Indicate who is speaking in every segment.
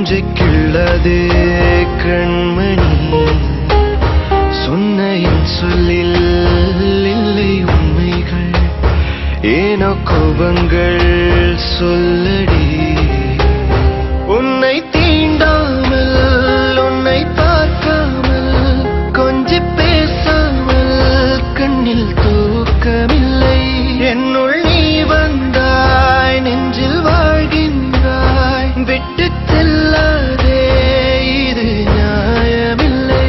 Speaker 1: நெஞ்சுக்குள்ளது கண்மணி சொன்ன என் சொல்லில் இல்லை உண்மைகள் ஏனோ கோபங்கள் சொல்லடி உன்னை தீண்டாமல் உன்னை பார்க்காமல் கொஞ்சி பேசாமல் கண்ணில் தூக்கமில்லை என்னுள் நீ வந்தாய் நெஞ்சில் வாழ்கின்றாய் விட்டு செல்லாதே இது நியாயமில்லை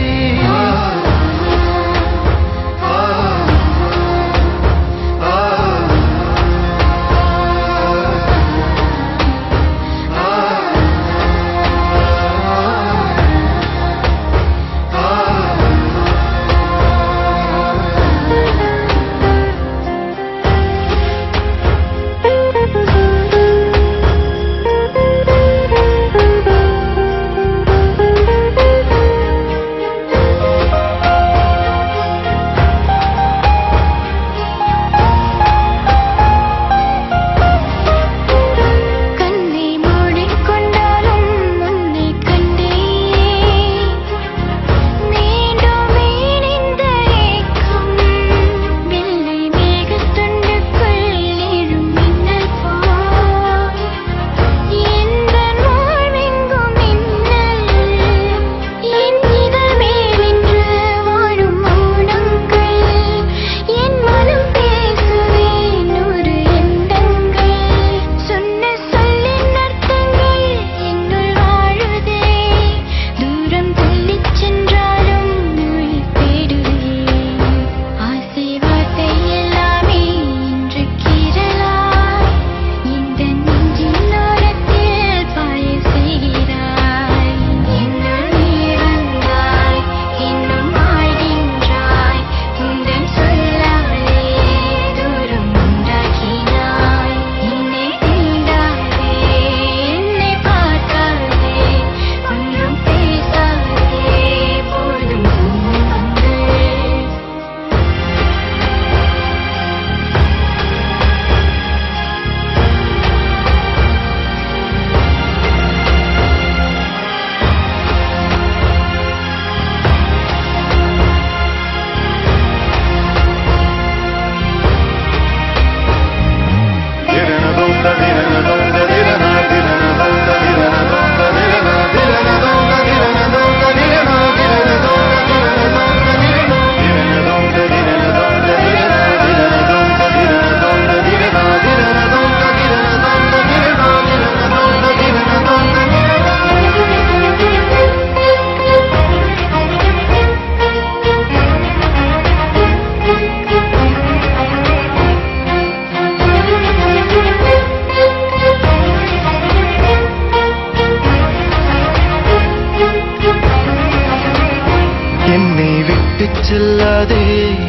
Speaker 1: என்னை விட்டு செல்லாதே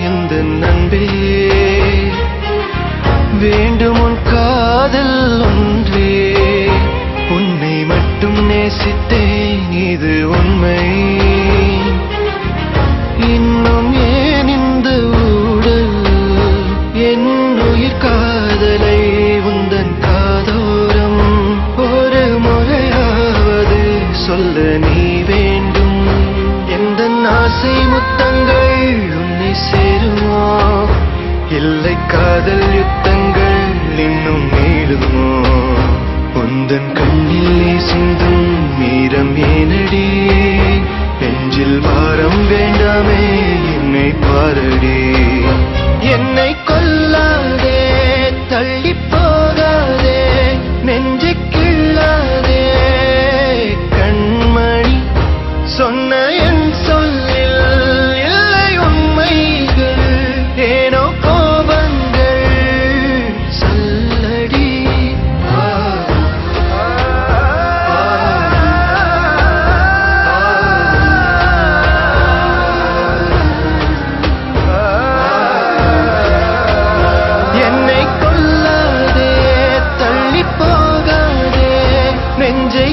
Speaker 1: இந்த நண்பே வேண்டும் உன் காதல் ஒன்றே உன்னை மட்டும் நேசித்தேன் இது உண்மை இன்னும் ஏன் இந்த ஊடல் என் உயிர் காதலை உந்தன் காதோரம் ஒரு முறையாவது சொல்ல நீ வேண்டும் எந்த ஆசை முத்தங்கள் உன்னை சேருமோ இல்லை காதல் யுத்தங்கள் இன்னும் நீளுமோ உந்தன் கண்ணிலே சிந்தும் மீரம் ஏனடி நெஞ்சில் பாரம் வேண்டாமே என்னை பாரடி என்னை கொல்லாதே தள்ளி போகாதே நெஞ்சை கிள்ளாதே கண்மணி சொன்ன என் சொல்லில் இல்லை உண்மைகள் ஏனோ கோபங்கள் சொல்லடி என்னை கொல்லாதே தள்ளி போகாதே நெஞ்சை